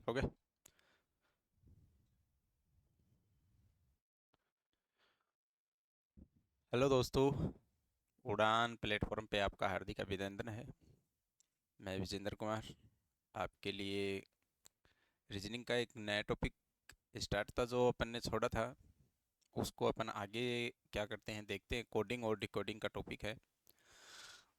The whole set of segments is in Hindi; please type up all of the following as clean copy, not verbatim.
ओके। हेलो दोस्तों, उड़ान प्लेटफॉर्म पे आपका हार्दिक अभिनंदन है। मैं विजेंद्र कुमार आपके लिए रीजनिंग का एक नया टॉपिक स्टार्ट था जो अपन ने छोड़ा था, उसको अपन आगे क्या करते हैं देखते हैं। कोडिंग और डिकोडिंग का टॉपिक है।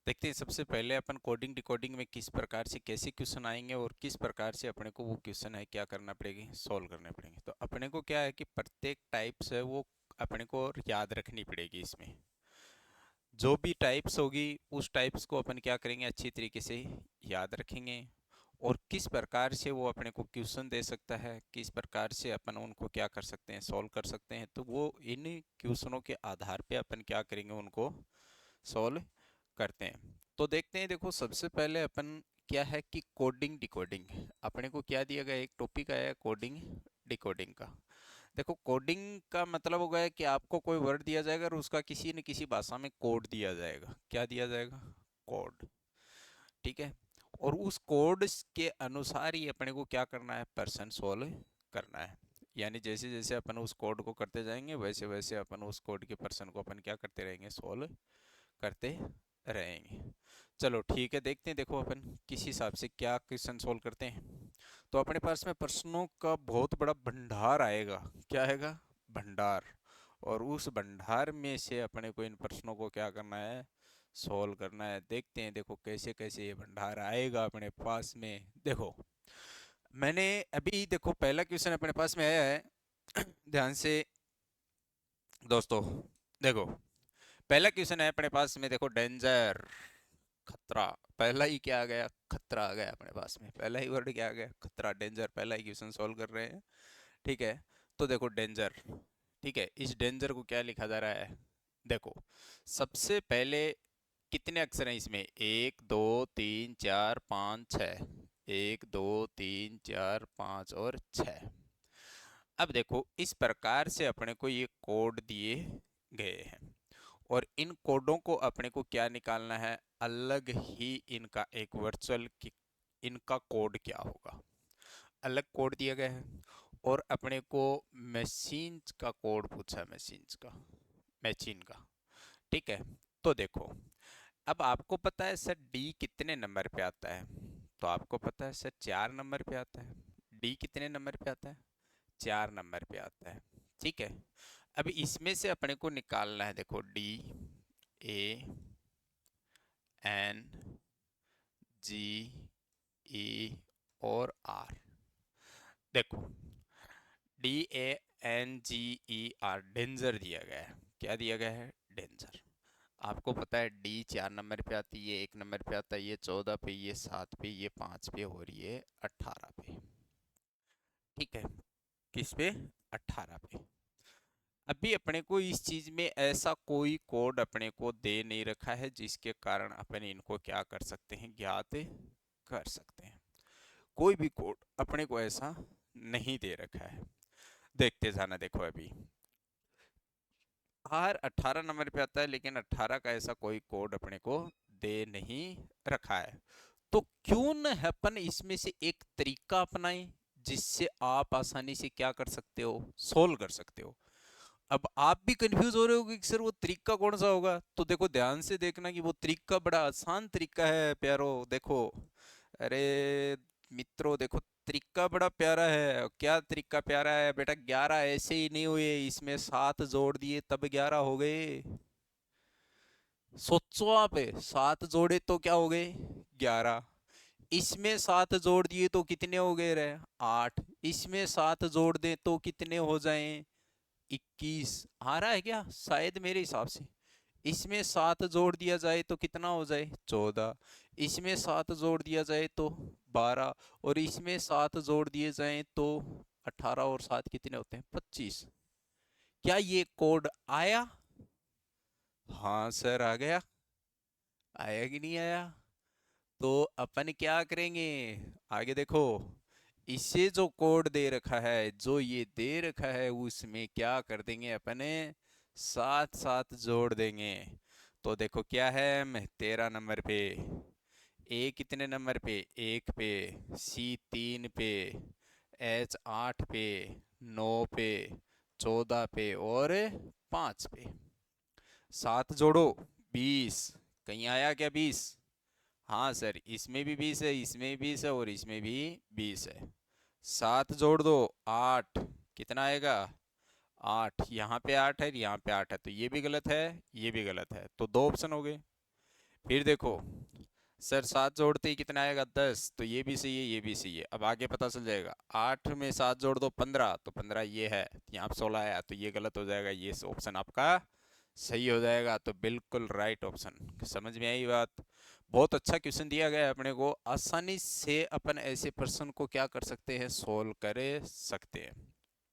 देखते हैं सबसे पहले अपन कोडिंग डिकोडिंग में किस प्रकार से कैसे क्वेश्चन आएंगे और किस प्रकार से अपने को वो क्वेश्चन है क्या करना पड़ेगी, सॉल्व करने पड़ेंगे। तो अपने को क्या है कि प्रत्येक टाइप्स है वो अपने को याद रखनी पड़ेगी। इसमें जो भी टाइप्स होगी उस टाइप्स को अपन क्या करेंगे, अच्छी तरीके से याद रखेंगे। और किस प्रकार से वो अपने को क्वेश्चन दे सकता है, किस प्रकार से अपन उनको क्या कर सकते हैं, सॉल्व कर सकते हैं। तो वो इन क्वेश्चनों के आधार पे अपन क्या करेंगे, उनको सॉल्व करते हैं। तो देखते हैं, देखो सबसे पहले अपन क्या है कि कोडिंग डिकोडिंग अपने को क्या दिया गया, एक टॉपिक आया है कोडिंग डिकोडिंग का। देखो कोडिंग का मतलब होगा है कि आपको कोई वर्ड दिया जाएगा और उसका किसी न किसी भाषा में कोड दिया जाएगा। क्या दिया जाएगा? कोड। ठीक है। और उस कोड के अनुसार ही अपने को क्या करना है, पर्सन सोल्व करना है। यानी जैसे जैसे अपन उस कोड को करते जाएंगे वैसे वैसे अपन उस कोड के पर्सन को अपन क्या करते रहेंगे, सोल्व करते रहेंगे। चलो ठीक है, देखते हैं। देखो अपन किस हिसाब से क्या क्वेश्चन सोल्व करते हैं। तो अपने पास में प्रश्नों का बहुत बड़ा भंडार आएगा। क्या आएगा? भंडार। और उस भंडार में से अपने को इन प्रश्नों को क्या करना है, सोल्व करना है। देखते हैं देखो कैसे कैसे ये भंडार आएगा अपने पास में। देखो मैंने अभी देखो पहला क्वेश्चन अपने पास में आया है ध्यान से दोस्तों। देखो पहला क्वेश्चन है अपने पास में, देखो डेंजर, खतरा। पहला ही क्या आ गया, खतरा आ गया अपने पास में। पहला ही वर्ड क्या आ गया, खतरा, डेंजर। पहला ही क्वेश्चन सॉल्व कर रहे हैं। ठीक है। तो देखो डेंजर, ठीक है, इस डेंजर को क्या लिखा जा रहा है। देखो सबसे पहले कितने अक्षर हैं इसमें, एक दो तीन चार पाँच छः। एक दो तीन चार पाँच और छः। अब देखो इस प्रकार से अपने को ये कोड दिए गए हैं और इन कोडों को अपने को क्या निकालना है, अलग ही इनका एक वर्चुअल इनका कोड क्या होगा। अलग कोड दिया गया है और अपने को मशीन का कोड पूछा है, मशीन का। ठीक है। तो देखो अब आपको पता है सर डी कितने नंबर पे आता है। तो आपको पता है सर 4 नंबर पे आता है। डी कितने नंबर पे आता है, 4 नंबर पे आता है। ठीक है। अब इसमें से अपने को निकालना है, देखो डी, ए, एन, जी, ई और आर। देखो D, A, N, G, E, R danger दिया गया है। क्या दिया गया है, डेंजर। आपको पता है डी 4 नंबर पे आती है, 1 नंबर पे आता है, ये 14 पे, ये 7 पे, ये 5 पे और ये 18 पे। ठीक है। किस पे, 18 पे। अभी अपने को इस चीज में ऐसा कोई कोड अपने को दे नहीं रखा है जिसके कारण अपन इनको क्या कर सकते हैं, ज्ञात कर सकते हैं। कोई भी कोड अपने को ऐसा नहीं दे रखा है। देखते जाना, देखो अभी हर 18 नंबर पे आता है लेकिन 18 का ऐसा कोई कोड अपने को दे नहीं रखा है। तो क्यों न अपन इसमें से एक तरीका अपनाएं जिससे आप आसानी से क्या कर सकते हो, सोल्व कर सकते हो। अब आप भी कंफ्यूज हो रहे हो कि सर वो तरीका कौन सा होगा। तो देखो ध्यान से देखना कि वो तरीका बड़ा आसान तरीका है प्यारो। देखो अरे मित्रों, देखो तरीका बड़ा प्यारा है। क्या तरीका प्यारा है बेटा, 11 ऐसे ही नहीं हुए, इसमें 7 जोड़ दिए तब 11 हो गए। सोचो आप, 7 जोड़े तो क्या हो गए, 11। इसमें 7 जोड़ दिए तो कितने हो गए रे, 8। इसमें 7 जोड़ दें तो कितने हो जाएं, 21। आ रहा है क्या, शायद मेरे हिसाब से। इसमें 7 जोड़ दिया जाए तो कितना हो जाए, 14। इसमें 7 जोड़ दिया जाए तो 12। और इसमें 7 जोड़ दिए जाए तो 18 और 7 कितने होते हैं, 25। क्या ये कोड आया? हाँ सर आ गया। आया कि नहीं आया? तो अपन क्या करेंगे, आगे देखो। इसे जो कोड दे रखा है, जो ये दे रखा है, उसमें क्या कर देंगे अपने, साथ साथ जोड़ देंगे। तो देखो क्या है, मैं 13 नंबर पे, ए कितने नंबर पे, 1 पे, सी 3 पे, एच 8 पे, 9 पे, 14 पे और 5 पे। 7 जोड़ो 20। कहीं आया क्या 20? हाँ सर, इसमें भी 20 है, इसमें भी 20 है और इसमें भी 20 है। 7 जोड़ दो 8। कितना आएगा? 8। यहाँ पे 8 है, यहाँ पे 8 है, तो ये भी गलत है, ये भी गलत है, तो दो ऑप्शन हो गए। फिर देखो सर, 7 जोड़ते ही कितना आएगा? 10, तो ये भी सही है, ये भी सही है। अब आगे पता चल जाएगा। 8 में 7 जोड़ दो 15, तो 15 ये है, यहाँ पे 16 आया, तो ये गलत हो जाएगा, ये ऑप्शन आपका सही हो जाएगा। तो बिल्कुल राइट ऑप्शन। समझ में आई बात? बहुत अच्छा क्वेश्चन दिया गया है अपने को, आसानी से अपन ऐसे प्रश्न को क्या कर सकते हैं, सोल्व कर सकते हैं।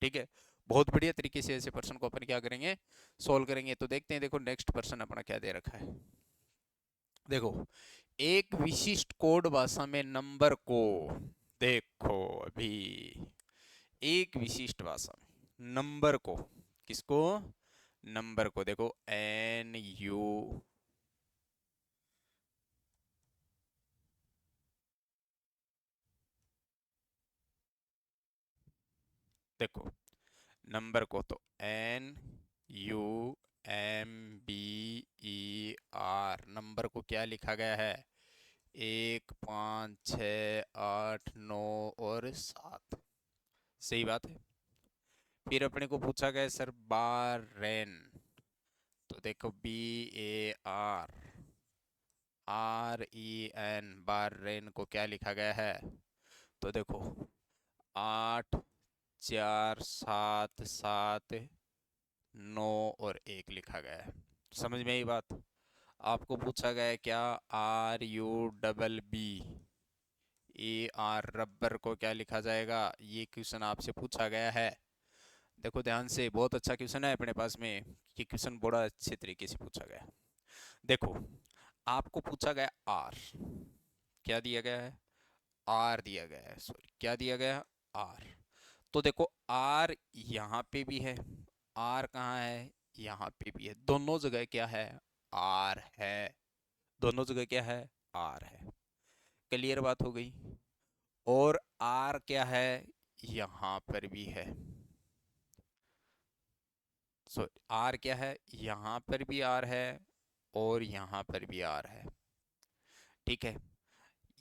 ठीक है, बहुत बढ़िया तरीके से ऐसे प्रश्न को अपन क्या करेंगे, सोल्व करेंगे। तो देखते हैं, देखो नेक्स्ट प्रश्न अपना क्या दे रखा है। देखो, एक विशिष्ट कोड भाषा में नंबर को, देखो अभी, एक विशिष्ट भाषा में नंबर को, किसको? नंबर को। देखो NU, देखो नंबर को तो NUMBER, नंबर को क्या लिखा गया है? 1, 5, 6, 8, 9 और 7। सही बात है। फिर अपने को पूछा गया सर बारेन, तो देखो BARREN, बारेन को क्या लिखा गया है? तो देखो 8, 4, 7, 7, 9 और 1 लिखा गया है। समझ में आई बात? आपको पूछा गया है क्या? RUBBER, रबर को क्या लिखा जाएगा? ये क्वेश्चन आपसे पूछा गया है। देखो ध्यान से, बहुत अच्छा क्वेश्चन है अपने पास में। ये क्वेश्चन बड़ा अच्छे तरीके से पूछा गया। देखो, आपको पूछा गया आर, क्या दिया गया है? आर दिया गया है, सॉरी, क्या दिया गया? आर। तो देखो आर यहाँ पे भी है, आर कहाँ है? यहाँ पे भी है, दोनों जगह क्या है? आर है। दोनों जगह क्या है? आर है। क्लियर बात हो गई। और आर क्या है? यहाँ पर भी है। सो आर क्या है? यहाँ पर भी आर है और यहाँ पर भी आर है। ठीक है,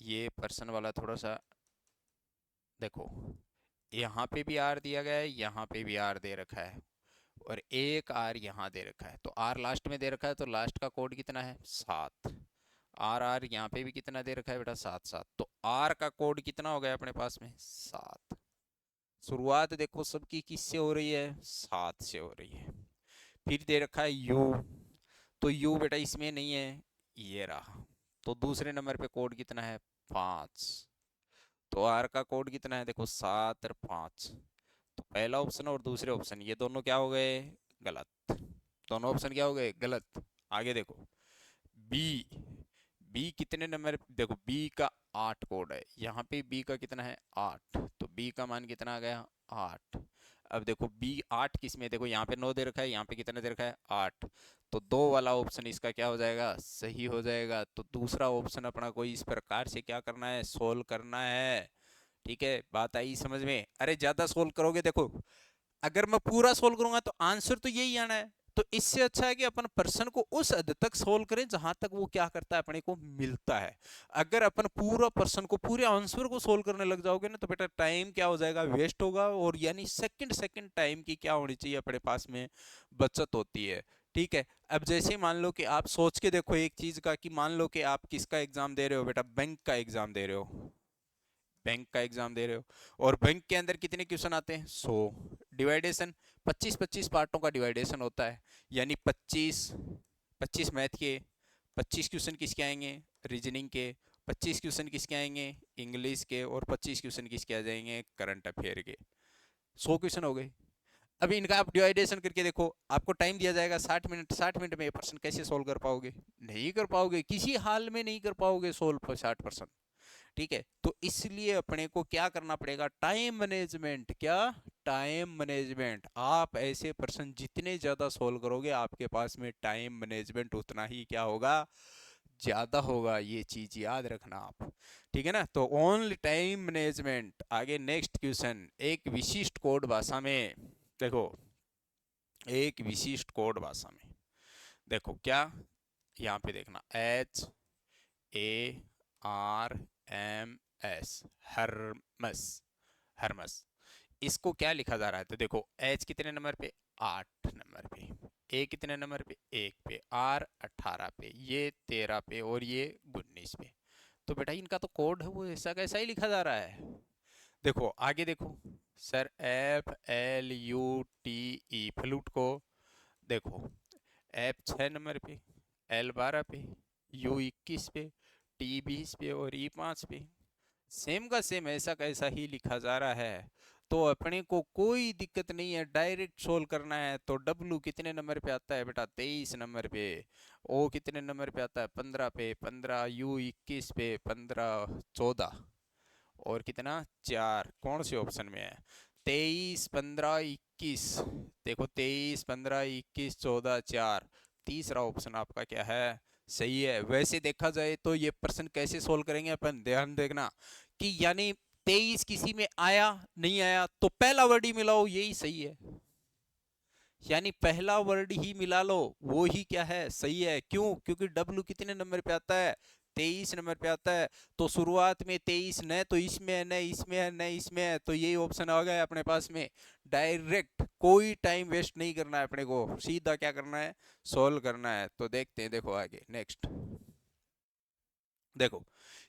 ये पर्सन वाला थोड़ा सा देखो, यहाँ पे भी आर दिया गया है, यहाँ पे भी आर दे रखा है, और एक आर यहाँ दे रखा है। तो आर लास्ट में दे रखा है, तो लास्ट का कोड कितना है? 7। आर आर यहाँ पे भी कितना दे रखा है बेटा? 7 7। तो आर का कोड कितना हो गया अपने पास में? 7। शुरुआत देखो सबकी किससे हो रही है? 7 से हो रही है। फिर दे रखा है यू, तो यू बेटा इसमें नहीं है, ये रहा। तो दूसरे नंबर पे कोड कितना है? 5। तो आर का कोड कितना है? देखो 7 और 5। तो पहला ऑप्शन और दूसरे ऑप्शन ये दोनों क्या हो गए? गलत। दोनों ऑप्शन क्या हो गए? गलत। आगे देखो, बी, बी कितने नंबर? देखो बी का 8 कोड है, यहाँ पे बी का कितना है? 8। तो बी का मान कितना आ गया? 8। अब देखो बी 8 किस में? देखो यहाँ पे 9 दे रखा है, यहाँ पे कितना दे रखा है? 8। तो 2 वाला ऑप्शन इसका क्या हो जाएगा? सही हो जाएगा। तो दूसरा ऑप्शन अपना कोई इस प्रकार से क्या करना है? सोल्व करना है। ठीक है, बात आई समझ में? अरे ज्यादा सोल्व करोगे, देखो अगर मैं पूरा सोल्व करूंगा तो आंसर तो यही आना है। तो इससे अच्छा है कि अपन पर्सन को उस हद तक सोल्व करें जहां तक वो क्या करता है, अपने को मिलता है। अगर अपन पूरा पर्सन को, पूरे आंसर को सोल्व करने लग जाओगे ना, तो बेटा टाइम क्या हो जाएगा? वेस्ट होगा। और यानी सेकंड सेकंड टाइम की क्या होनी चाहिए अपने पास में? बचत होती है। ठीक है, अब जैसे मान लो कि आप सोच के देखो एक चीज का, कि मान लो कि आप किसका एग्जाम दे रहे हो बेटा? बैंक का एग्जाम दे रहे हो। बैंक का एग्जाम दे रहे हो, और बैंक के अंदर कितने क्वेश्चन आते हैं? 100। डिवाइडेशन 25-25 पार्टों का डिवाइडेशन होता है, यानी 25, 25 मैथ के, 25 क्वेश्चन किसके आएंगे? रीजनिंग के, 25 क्वेश्चन किसके आएंगे? इंग्लिश के, और 25 क्वेश्चन किसके आ जाएंगे? करंट अफेयर के। 100 क्वेश्चन हो गए। अभी इनका आप डिवाइडेशन करके देखो, आपको टाइम दिया जाएगा 60 मिनट। 60 मिनट में ये पर्सन कैसे सोल्व कर पाओगे? नहीं कर पाओगे, किसी हाल में नहीं कर पाओगे सोल्व 60%। ठीक है, तो इसलिए अपने को क्या करना पड़ेगा? Time management. क्या? Time management. आप ऐसे प्रश्न जितने ज्यादा सोल्व करोगे, आपके पास में टाइम मैनेजमेंट उतना ही क्या होगा? ज्यादा होगा, ये चीज याद रखना आप। ठीक है ना। तो ओनली टाइम मैनेजमेंट। आगे नेक्स्ट क्वेश्चन, एक विशिष्ट कोड भाषा में, देखो एक विशिष्ट कोड भाषा में, देखो क्या, यहाँ पे देखना, HARMS, हरमस, हरमस, इसको क्या लिखा जा रहा है? तो देखो एच कितने नंबर पे, 8 नंबर पे, ए कितने नंबर पे, 1 पे, आर 18 पे, ये 13 पे, और ये 19 पे। तो बेटा इनका तो कोड है वो ऐसा कैसा ही लिखा जा रहा है। देखो आगे देखो, सर FLUTE, फ्लूट को देखो, एफ 6 नंबर पे, एल 12 पे, यू 21 पे, टी 20 पे, और ई 5 पे। सेम का सेम ऐसा कैसा ही लिखा जा रहा है। तो अपने को कोई दिक्कत नहीं है, डायरेक्ट सोल्व करना है। तो डब्लू कितने नंबर पे आता है बेटा, 23 नंबर पे। ओ कितने नंबर पे आता है, 15 पे, 15, यू 21 पे, 15, 14, और कितना, 4, कौन से ऑप्शन में है, 23, 15, 21। देखो 23, 15, 21, 14, 4, तीसरा ऑप्शन आपका क्या है, सही है। वैसे देखा जाए तो ये प्रश्न कैसे सोल्व करेंगे अपन, ध्यान देखना कि यानी 23 किसी में आया नहीं आया तो पहला वर्ड ही मिलाओ, यही सही है। यानी पहला वर्ड ही मिला लो, वो ही क्या है, सही है। क्यों? क्योंकि डब्लू कितने नंबर पे आता है, 23 नंबर पे आता है। तो शुरुआत में 23 न तो इसमें है, न इसमें है, न इसमें है, तो यही ऑप्शन आ गया अपने पास में। डायरेक्ट कोई टाइम वेस्ट नहीं करना है अपने को, सीधा क्या करना है, सोल्व करना है। तो देखते हैं, देखो आगे नेक्स्ट, देखो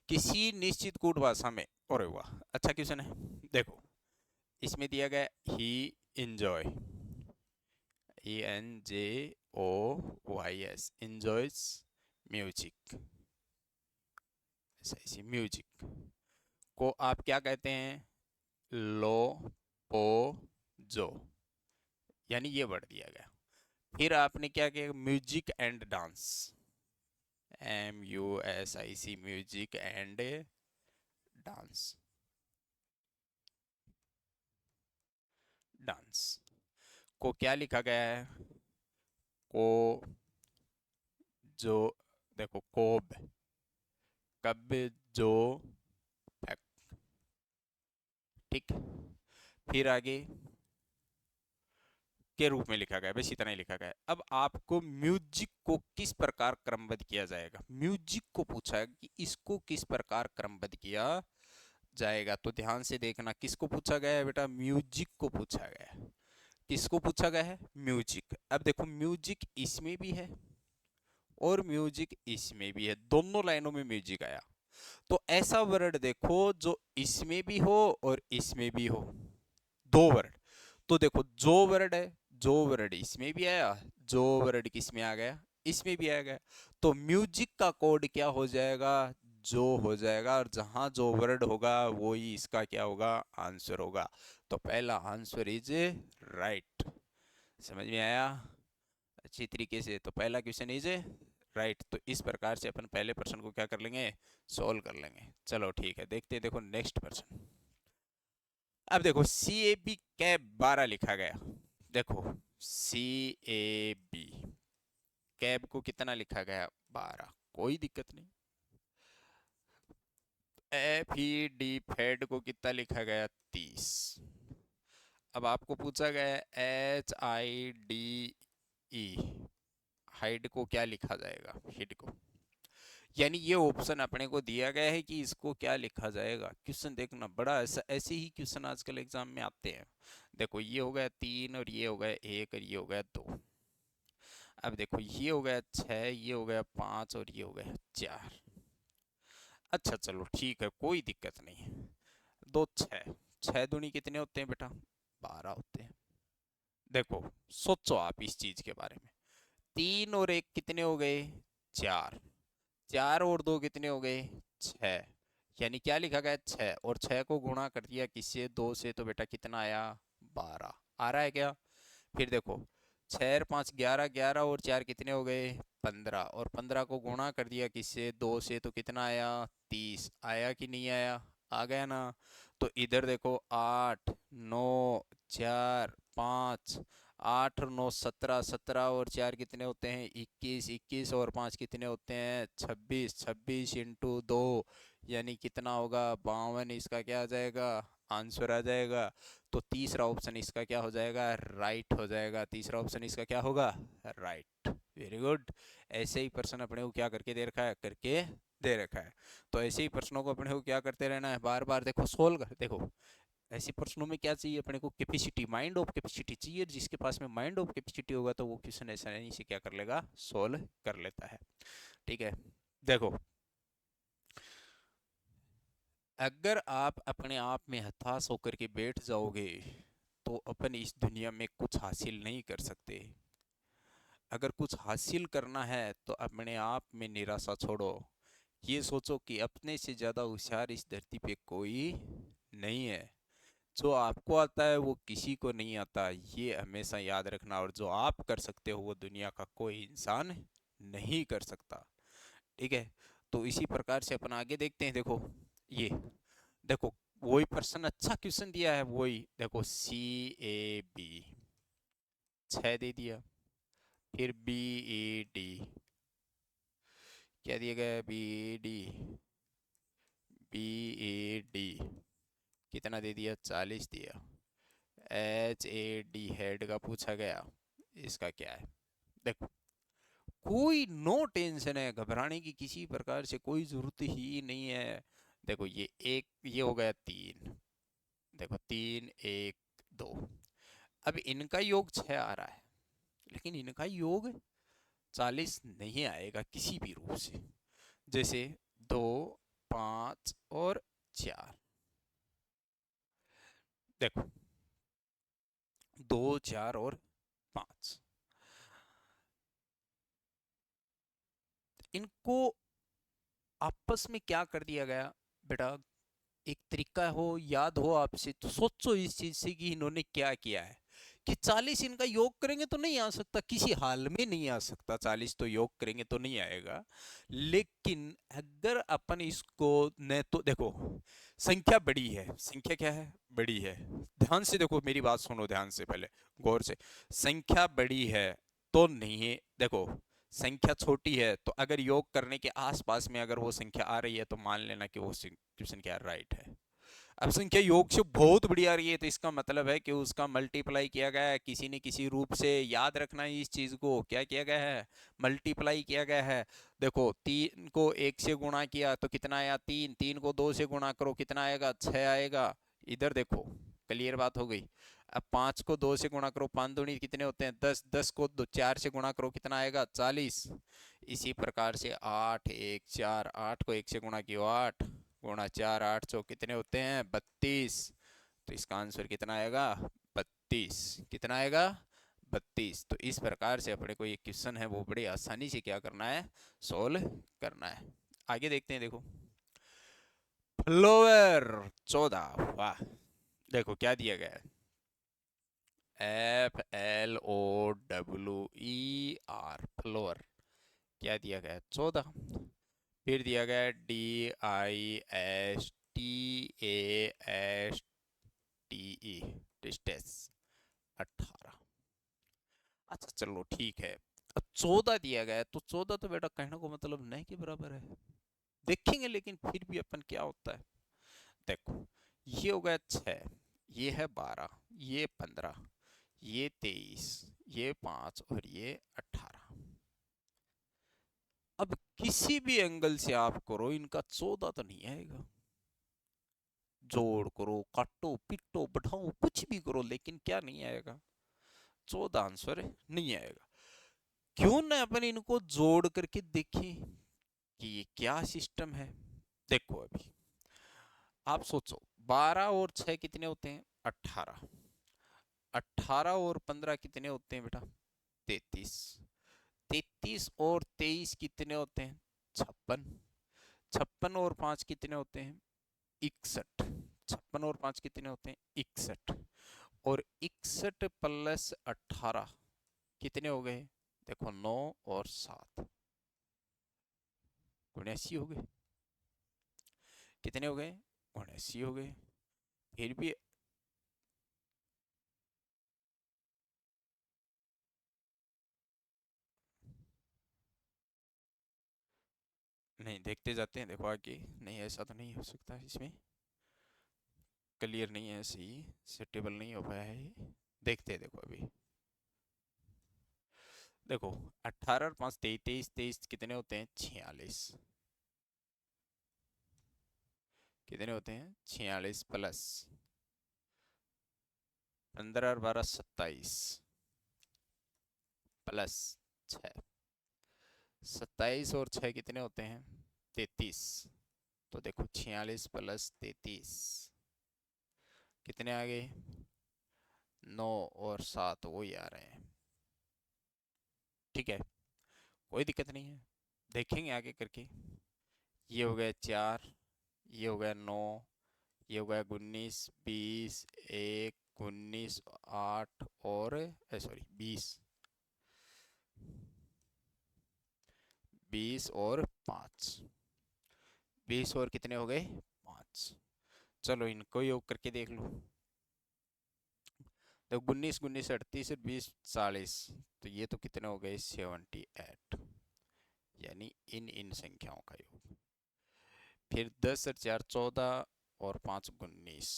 किसी निश्चित कूट भाषा में, अरे वाह अच्छा क्वेश्चन है। देखो इसमें दिया गया, ही इंजॉय, ENJOYS, enjoys म्यूजिक, ऐसे म्यूजिक को आप क्या कहते हैं, लो पो जो, यानी ये वर्ड दिया गया। फिर आपने क्या किया, music and dance, MUSIC, music and dance, dance को क्या लिखा गया है, को जो, देखो कोब, कब, जो, फैक, ठीक। फिर आगे के रूप में लिखा गया है, बस इतना ही लिखा गया है। अब आपको म्यूजिक को किस प्रकार क्रमबद्ध किया जाएगा, म्यूजिक को पूछा है कि इसको किस प्रकार क्रमबद्ध किया जाएगा। तो ध्यान से देखना, किसको पूछा गया है बेटा, म्यूजिक को पूछा गया है। किसको पूछा गया है, म्यूजिक। अब देखो म्यूजिक इसमें भी है और म्यूजिक इसमें भी है, दोनों लाइनों में म्यूजिक आया। तो ऐसा वर्ड देखो जो इसमें भी हो और इसमें भी हो, दो वर्ड। तो देखो जो वर्ड है, जो वर्ड इसमें भी आया, जो वर्ड किसमें आ गया, इसमें भी आ गया। तो म्यूजिक का कोड क्या हो जाएगा, जो हो जाएगा, और जहां जो वर्ड होगा वो ही इसका क्या होगा, आंसर होगा। तो पहला आंसर इज राइट। समझ में आया अच्छी तरीके से? तो पहला क्वेश्चन इज राइट। तो इस प्रकार से अपन पहले प्रश्न को क्या कर लेंगे, सोल्व कर लेंगे। चलो ठीक है, देखते हैं, देखो नेक्स्ट प्रश्न। अब देखो CAB कैब 12 लिखा गया। देखो CAB कैब को कितना लिखा गया, 12, कोई दिक्कत नहीं। FED फेड को कितना लिखा गया, 30। अब आपको पूछा गया HIDE, हाइड को क्या लिखा जाएगा, हिड को। यानी ये ऑप्शन अपने को दिया गया है कि इसको क्या लिखा जाएगा। क्वेश्चन देखना, बड़ा ऐसा, ऐसे ही क्वेश्चन आजकल एग्जाम में आते हैं। देखो ये हो गया 3, और ये हो गया 1, और ये हो गया 2। अब देखो ये हो गया 6, ये हो गया 5, और ये हो गया 4। अच्छा चलो ठीक है, कोई दिक्कत नहीं है। 2 6, 6 दूनी कितने होते हैं बेटा, 12 होते हैं। देखो सोचो आप इस चीज के बारे में, 3 और 1 कितने हो गए, 4, 4 और 2 कितने हो गए, 6। यानी क्या लिखा गया, 6, और 6 को गुणा कर दिया किससे, 2 से, तो बेटा कितना आया, 12 आ रहा है क्या। फिर देखो 6 और 5 11, 11 और 4 कितने हो गए, 15, और 15 को गुणा कर दिया किससे, 2 से, तो कितना आया, 30। आया कि नहीं आया, आ गया ना। तो इधर देखो 8 9 4 5, 8 और 9 17, 17 और 4 कितने होते हैं 21, 21 और 5 कितने होते हैं 26, 26 इंटू 2 यानी कितना होगा 52। इसका क्या आ जाएगा आंसर आ जाएगा। तो तीसरा ऑप्शन इसका क्या हो जाएगा राइट हो जाएगा। तीसरा ऑप्शन इसका क्या होगा राइट। Very good. ऐसे ही प्रश्न अपने को क्या करके दे रखा है करके दे रखा है। तो ऐसे ही प्रश्नों को अपने को क्या करते रहना है बार बार देखो सोल्व कर देखो। ऐसे प्रश्नों में क्या चाहिए अपने को कैपेसिटी माइंड ऑफ कैपेसिटी चाहिए। जिसके पास में माइंड ऑफ कैपेसिटी होगा तो वो क्वेश्चन आसानी से क्या कर लेगा सोल्व कर लेता है। ठीक है। देखो अगर आप अपने आप में हताश होकर के बैठ जाओगे तो अपन इस दुनिया में कुछ हासिल नहीं कर सकते। अगर कुछ हासिल करना है तो अपने आप में निराशा छोड़ो। ये सोचो कि अपने से ज्यादा होशियार इस धरती पे कोई नहीं है। जो आपको आता है वो किसी को नहीं आता ये हमेशा याद रखना। और जो आप कर सकते हो वो दुनिया का कोई इंसान नहीं कर सकता। ठीक है। तो इसी प्रकार से अपन आगे देखते हैं। देखो ये देखो वही प्रश्न अच्छा क्वेश्चन दिया है। वही देखो CAB 6 दे दिया। फिर BED क्या दिया गया है BED कितना दे दिया 40 दिया। HAD हेड का पूछा गया इसका क्या है। देखो कोई नो टेंशन है घबराने की किसी प्रकार से कोई जरूरत ही नहीं है। देखो ये एक ये हो गया 3। देखो 3 1 2। अब इनका योग 6 आ रहा है लेकिन इनका योग 40 नहीं आएगा किसी भी रूप से। जैसे 2 5 और 4। देखो 2 4 और 5 इनको आपस में क्या कर दिया गया बेटा। एक तरीका हो याद हो आपसे तो सोचो इस चीज से कि इन्होंने क्या किया है कि 40 इनका योग करेंगे तो नहीं आ सकता किसी हाल में नहीं आ सकता। 40 तो योग करेंगे तो नहीं आएगा। लेकिन अगर अपन इसको न तो देखो संख्या बड़ी है। संख्या क्या है बड़ी है। ध्यान से देखो मेरी बात सुनो ध्यान से पहले गौर से। संख्या बड़ी है तो नहीं है। देखो संख्या छोटी है तो अगर योग करने के आसपास में अगर वो संख्या आ रही है तो मान लेना कि वो क्वेश्चन क्या राइट है। अब संख्या योग से बहुत बड़ी आ रही है तो इसका मतलब है कि उसका मल्टीप्लाई किया गया है किसी न किसी रूप से। याद रखना है इस चीज को क्या किया गया है मल्टीप्लाई किया गया है। देखो 3 को 1 से गुणा किया तो कितना आया 3। 3 को 2 से गुणा करो कितना आएगा 6 आएगा। इधर देखो क्लियर बात हो गई। अब 5 को 2 से गुणा करो 5 दूनी कितने होते हैं 10। 10 को 4 से गुणा करो कितना आएगा 40। इसी प्रकार से 8 1 4 8 को 1 से गुणा किया 8 गुणा 4 8 सौ कितने होते हैं 32। तो इसका आंसर कितना आएगा 32। कितना आएगा 32। तो इस प्रकार से अपने को ये क्वेश्चन है वो बड़ी आसानी से क्या करना है सोल्व करना है। आगे देखते हैं। देखो फ्लोवर 14 वाह। देखो क्या दिया गया है FLOWER फ्लोर क्या दिया गया है 14। फिर दिया गया है DISTASTE डिस्टेंस 18। अच्छा चलो ठीक है। अब 14 दिया गया है तो 14 तो बेटा कहने को मतलब नहीं के बराबर है। देखेंगे लेकिन फिर भी अपन क्या होता है। देखो ये हो गया 6 ये है 12 ये 15 ये 23 ये 5 और ये 18। अब किसी भी एंगल से आप करो इनका 14 तो नहीं आएगा। जोड़ करो काटो पिटो बढ़ाओ कुछ भी करो लेकिन क्या नहीं आएगा 14 आंसर नहीं आएगा। क्यों ना अपन इनको जोड़ करके देखें कि ये क्या सिस्टम है। देखो अभी आप सोचो 12 और 6 कितने होते हैं 18। 18 और 15 कितने होते हैं बेटा 33। 33 और 23 कितने होते हैं 56। 56 और 5 कितने होते हैं 61। 56 और 5 कितने होते हैं 61। और 61 प्लस 18 कितने हो गए देखो 9 और 7 79 हो गए। कितने हो गए 79 हो गए। फिर भी नहीं, देखते जाते हैं, देखो आगे। नहीं, ऐसा तो नहीं हो सकता, इसमें क्लियर नहीं है, सही सेटेबल नहीं हो पाया है ये। देखते हैं, देखो अभी। देखो, 18 और 5 23, 23 23 कितने होते हैं? 46। कितने होते हैं? 46 प्लस 15 और 12 27 प्लस 6। 27 और 6 कितने होते हैं? 33। तो देखो 46 प्लस 33 कितने आ गए? 9 और 7 वही आ रहे हैं। ठीक है, कोई दिक्कत नहीं है, देखेंगे आगे करके। ये हो गया 4, ये हो गया 9, ये हो गया 19 20, 1 19 8 और सॉरी 20, 20 और 5, 20 और कितने हो गए? 5। चलो इनको योग करके देख लो। तो 19 19 38 और 20 40, तो ये तो कितने हो गए? 78, यानी इन संख्याओं का योग। फिर 10 और 4 14 और 5 19,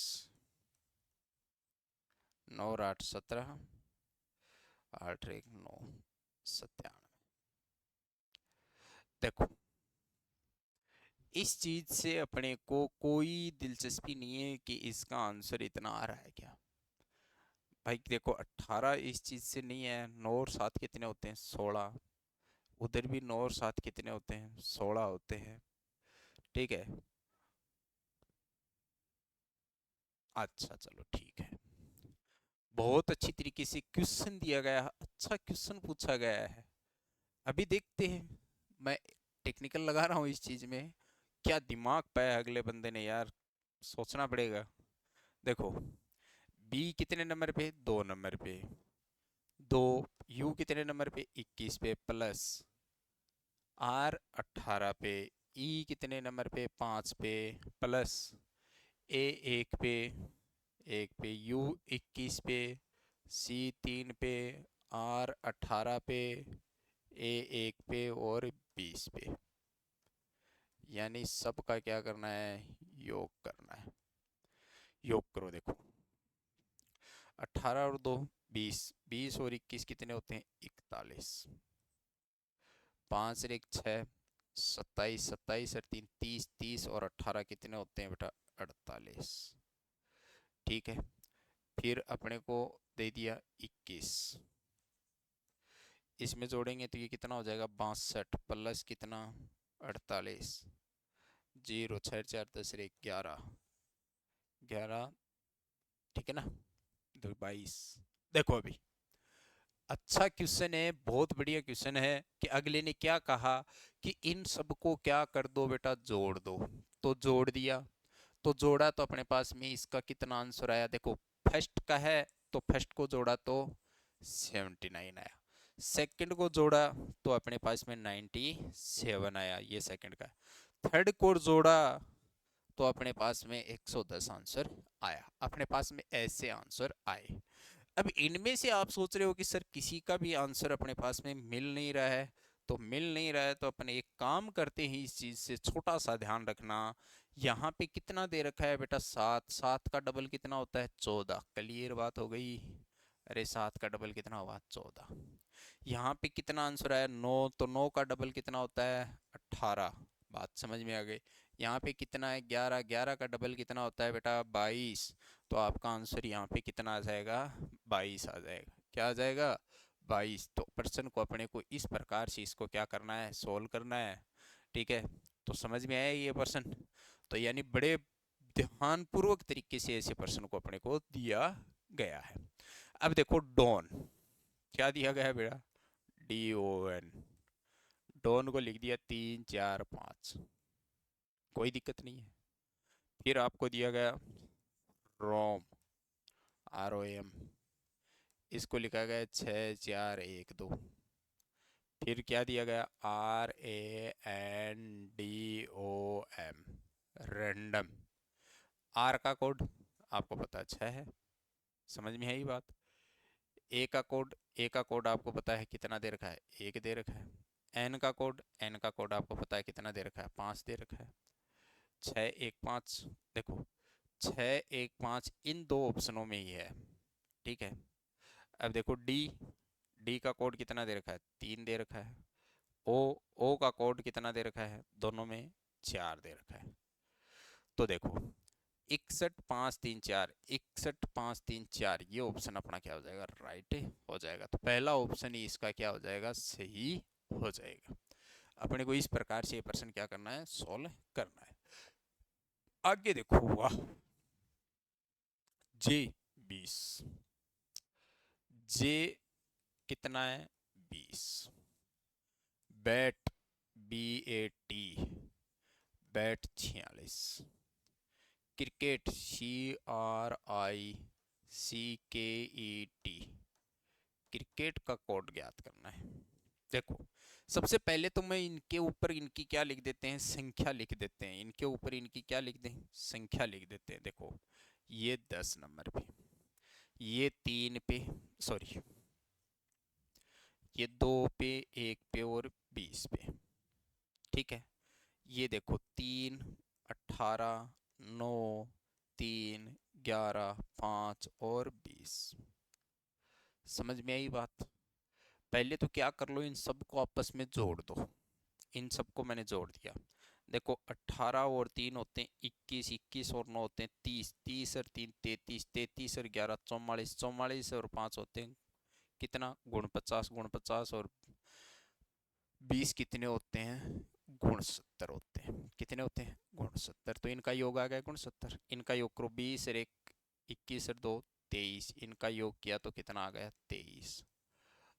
9 और 8 17, 8 और 1 9, 97। देखो, इस चीज से अपने को कोई दिलचस्पी नहीं है कि इसका आंसर इतना आ रहा है क्या। भाई देखो, 18 इस चीज से नहीं है। 9 और 7 कितने होते हैं? 16। उधर भी 9 और 7 कितने होते हैं? 16 होते हैं। ठीक है, अच्छा चलो ठीक है। बहुत अच्छी तरीके से क्वेश्चन दिया गया है, अच्छा क्वेश्चन पूछा गया है। अभी देखते हैं, मैं टेक्निकल लगा रहा हूँ इस चीज में। क्या दिमाग पाया अगले बंदे ने यार, सोचना पड़ेगा। देखो, बी कितने नंबर पे? 2 नंबर पे। 2। यू कितने नंबर पे? 21 पे। प्लस आर 18 पे। ई कितने नंबर पे? 5 पे। प्लस ए 1 पे, 1 पे। यू 21 पे। सी 3 पे। आर 18 पे। ए 1 पे और 20 पे। यानी सबका क्या करना है? योग करना है। योग करो, देखो। 18 और 2 20, 20 और 21 कितने होते हैं? 41। 5 और 1 6, 27, 27 और 3 30, 30 और 18 कितने होते हैं बेटा? 48। ठीक है, फिर अपने को दे दिया 21, इसमें जोड़ेंगे तो ये कितना हो जाएगा? 62 प्लस कितना? 48। 0 6 4 10 1 11, 11। ठीक है ना? 2 22। देखो अभी, अच्छा क्वेश्चन है, बहुत बढ़िया क्वेश्चन है कि अगले ने क्या कहा कि इन सबको क्या कर दो बेटा? जोड़ दो। तो जोड़ दिया, तो जोड़ा तो अपने पास में इसका कितना आंसर आया? देखो, फर्स्ट का है तो फर्स्ट को जोड़ा तो 79 आया। सेकंड को जोड़ा तो अपने पास में 97 आया, ये सेकंड का। थर्ड को जोड़ा तो अपने पास में 110 आंसर आया। अपने पास में ऐसे आंसर आए। अब इनमें से आप सोच रहे हो कि सर किसी का भी आंसर अपने पास में मिल नहीं रहा है। तो मिल नहीं रहा है तो अपने एक काम करते हैं, इस चीज से छोटा सा ध्यान रखना। यहाँ पे कितना दे रखा है बेटा? 7। 7 का डबल कितना होता है? 14। क्लियर बात हो गई। अरे 7 का डबल कितना हुआ? 14। यहाँ पे कितना आंसर आया? 9। तो 9 का डबल कितना होता है? 18। बात समझ में आ गई। यहाँ पे कितना है? 11। 11 का डबल कितना होता है बेटा? 22। तो आपका आंसर यहाँ पे कितना आ जाएगा? 22 आ जाएगा। क्या आ जाएगा? 22। तो प्रश्न को अपने को इस प्रकार से इसको क्या करना है? सोल्व करना है। ठीक है, तो समझ में आया ये प्रश्न? तो यानी बड़े ध्यानपूर्वक तरीके से ऐसे प्रश्न को अपने को दिया गया है। अब देखो, डॉन क्या दिया गया है बेटा? DON। डॉन को लिख दिया 3 4 5, कोई दिक्कत नहीं है। फिर आपको दिया गया रोम, ROM, इसको लिखा गया 6 4 1 2। फिर क्या दिया गया? RANDOM, random. आर का कोड आपको पता 6 है, समझ में है ये बात। ए का कोड आपको पता है कितना दे रखा है? 1 दे रखा है। एन का कोड आपको पता है कितना दे रखा है, 5 दे रखा है। 6 1 5, देखो 6 1 5 इन दो ऑप्शनों में ही है, ठीक है। अब देखो डी, डी का कोड कितना दे रखा है, 3 दे रखा है। ओ, ओ का कोड कितना दे रखा है, दोनों में 4 दे रखा है। तो देखो 61 5 3 4, 61 5 3 4, ये ऑप्शन अपना क्या हो जाएगा, राइट हो जाएगा। तो पहला ऑप्शन ही इसका क्या हो जाएगा, सही हो जाएगा। अपने को इस प्रकार से ये प्रश्न क्या करना है, सॉल्व करना है। आगे देखो, वाह, जे 20, जे कितना है, 20। Bat, BAT, bat 46। Cricket, CRICKET, cricket का कोड ज्ञात करना है। देखो सबसे पहले तो मैं इनके ऊपर इनकी क्या लिख देते हैं, संख्या लिख देते हैं। इनके ऊपर इनकी क्या लिख दें, संख्या लिख देते हैं। देखो ये 10 नंबर पे, ये 3 पे, सॉरी ये 2 पे, 1 पे और 20 पे, ठीक है। ये देखो 3 18 9 3 11 5 और 20। समझ में आई बात। पहले तो क्या कर लो, इन सबको आपस में जोड़ दो। इन सबको मैंने जोड़ दिया। देखो 18 और 3 होते हैं 21, 21 और 9 होते हैं 30, 30 और 3 33, 33 और 11 44, 44 और 5 होते हैं कितना, गुण 50, गुण 50 और 20 कितने होते हैं, गुण 70 होते हैं। कितने होते हैं, गुण 70। तो इनका योग आ गया गुण 70। इनका योग करो, 20 और 1 21 और 2 23, इनका योग किया तो कितना आ गया, 23।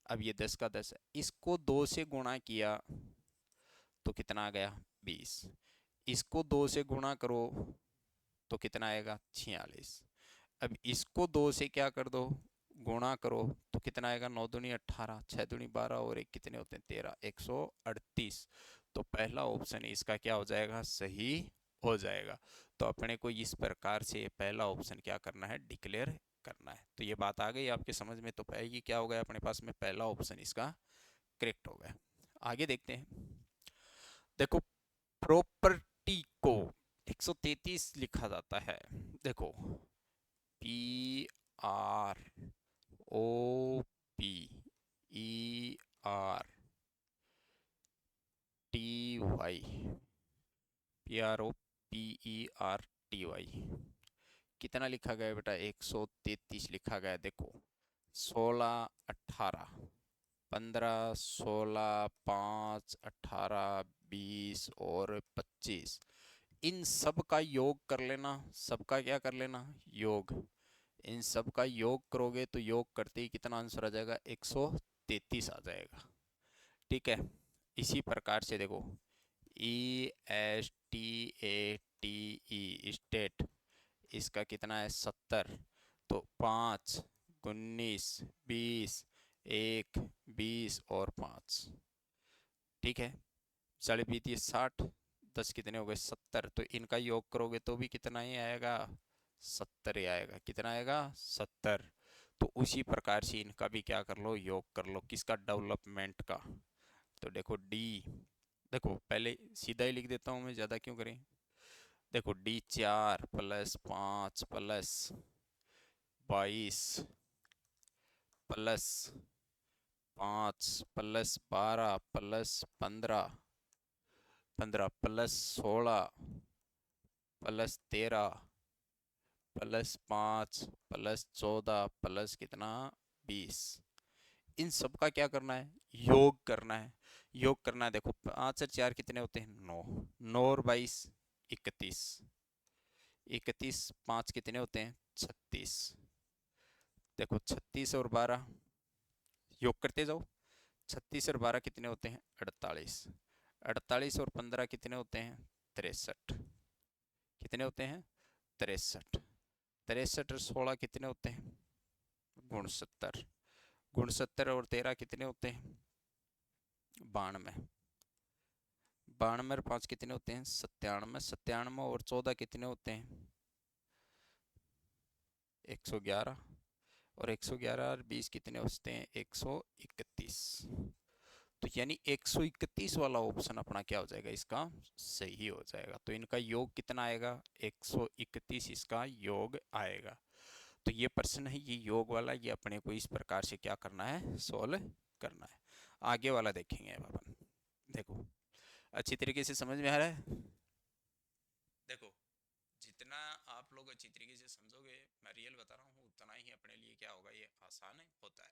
अब ये 10 का 10 है, इसको 2 से गुणा किया तो कितना आ गया, 20। इसको 2 से गुणा करो तो कितना आएगा, 46। अब इसको 2 से क्या कर दो, गुणा करो तो कितना आएगा, 9 दूनी 18, 6 दूनी 12 और एक कितने होते हैं, 13, 138। तो पहला ऑप्शन इसका क्या हो जाएगा, सही हो जाएगा। तो अपने को इस प्रकार से पहला ऑप्शन क्या करना है, डिक्लेयर करना है। तो ये बात आ गई आपके समझ में। तो पाएगी क्या हो गया अपने पास में, पहला ऑप्शन इसका करेक्ट हो गया। आगे देखते हैं। देखो प्रॉपर्टी को 133 लिखा जाता है। देखो PROPERTY, PROPERTY कितना लिखा गया बेटा, 133 लिखा गया। देखो 16 18 15 16 5 18 20 और 25, इन सब का योग कर लेना। सबका क्या कर लेना, योग। इन सब का योग करोगे तो योग करते ही कितना आंसर आ जाएगा, 133 आ जाएगा, ठीक है। इसी प्रकार से देखो ESTATE, स्टेट, इसका कितना है, 70। तो 5 19 20 1 20 और 5, ठीक है। 40 60, 10 कितने हो गए, 70। तो इनका योग करोगे तो भी कितना ही आएगा, 70 ही आएगा। कितना आएगा, 70। तो उसी प्रकार से इनका भी क्या कर लो, योग कर लो। किसका, डेवलपमेंट का। तो देखो डी, देखो पहले सीधा ही लिख देता हूँ मैं, ज़्यादा क्यों करें। देखो D 4 plus 5 plus 22 plus 5 plus 12 plus 15, 15 plus 16 plus 13 plus 5 plus 14 plus कितना, 20। इन सब का क्या करना है, योग करना है। योग करना है। देखो 5 और 4 कितने होते हैं, 9, 9 और 22 31, 31 5 कितने होते हैं, 36। देखो 36 और 12, योग करते जाओ। 36 और 12 कितने होते हैं, 48, 48 और 15 कितने होते हैं, 63। कितने होते हैं, 63। 63 और 16 कितने होते हैं, गुण 70। गुण 70 और 13 कितने होते हैं, 92। 92 और 5 कितने होते हैं, 97। 97 और 14 कितने होते हैं, 111। और 111 और 20 कितने होते हैं, 131। तो यानी 131 वाला ऑप्शन अपना क्या हो जाएगा, इसका सही हो जाएगा। तो इनका योग कितना आएगा, 131 इसका योग आएगा। तो ये प्रश्न है ये योग वाला, ये अपने को इस प्रकार से क्या करना है, सोल्व करना है। आगे वाला देखेंगे अब अपन। देखो अच्छी तरीके से समझ में आ रहा है। देखो जितना आप लोग अच्छी तरीके से समझोगे, मैं रियल बता रहा हूँ, उतना ही अपने लिए क्या होगा, ये आसान होता है।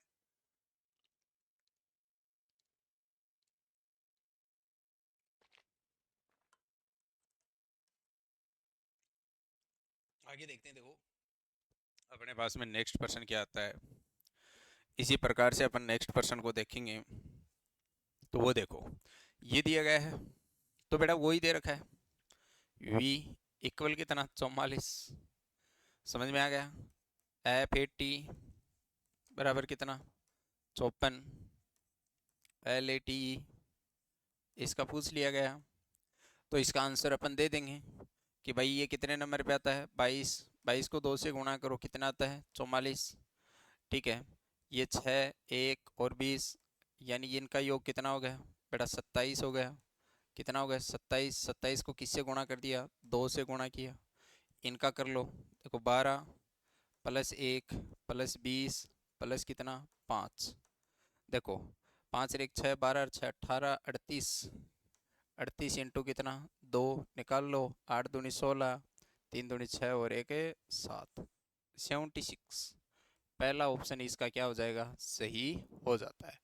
आगे देखते हैं। देखो अपने पास में नेक्स्ट पर्सन क्या आता है। इसी प्रकार से अपन नेक्स्ट पर्सन को देखेंगे। तो वो देखो ये दिया गया है, तो बेटा वही दे रखा है, v इक्वल कितना 44। समझ में आ गया। एफ ए टी बराबर कितना 54। एल ए टी इसका पूछ लिया गया, तो इसका आंसर अपन दे देंगे कि भाई ये कितने नंबर पे आता है, 22। 22 को 2 से गुणा करो, कितना आता है 44। ठीक है, ये 6 1 और 20, यानी इनका योग कितना हो गया बेटा, 27 हो गया। कितना हो गया 27। 27 को किससे गुणा कर दिया, 2 से गुणा किया। इनका कर लो, देखो 12 प्लस 1 प्लस 20 प्लस कितना 5। देखो 5 और 1 6, 12 और 6 18, 38। 38 इंटू कितना 2 निकाल लो, 8 दूनी 16, 3 दूनी 6 और 1 7, 76। पहला ऑप्शन इसका क्या हो जाएगा, सही हो जाता है।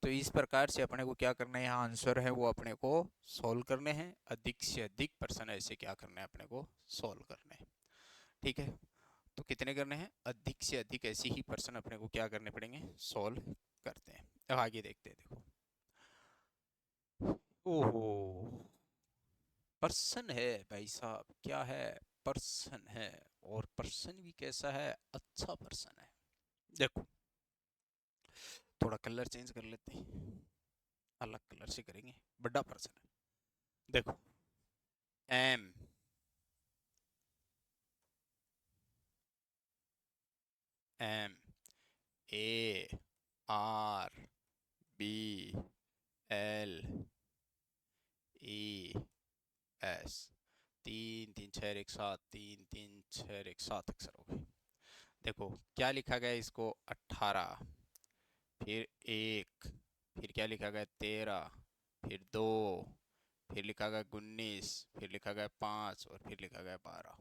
तो इस प्रकार से अपने को क्या करना है, यहाँ आंसर है वो अपने को सॉल्व करने हैं। अधिक से अधिक प्रश्न ऐसे क्या करना है, अपने को सॉल्व करने हैं। ठीक है, तो कितने करने हैं, अधिक से अधिक ऐसे ही प्रश्न अपने को क्या करने पड़ेंगे, सॉल्व करते हैं। अब आगे देखते हैं। देखो ओहो, पर्सन है भाई साहब, क्या है, पर्सन है। और पर्सन भी कैसा है, अच्छा पर्सन है। देखो थोड़ा कलर चेंज कर लेते हैं, अलग कलर से करेंगे, बड़ा पर्सन है। देखो M M A R B L E S, 3 3 6 1 7, 3 3 6 1 7 अक्षर हो गए। देखो क्या लिखा गया इसको, 18, फिर 1, फिर क्या लिखा गया 13, फिर 2, फिर लिखा गया 19, फिर लिखा गया 5 और फिर लिखा गया 12।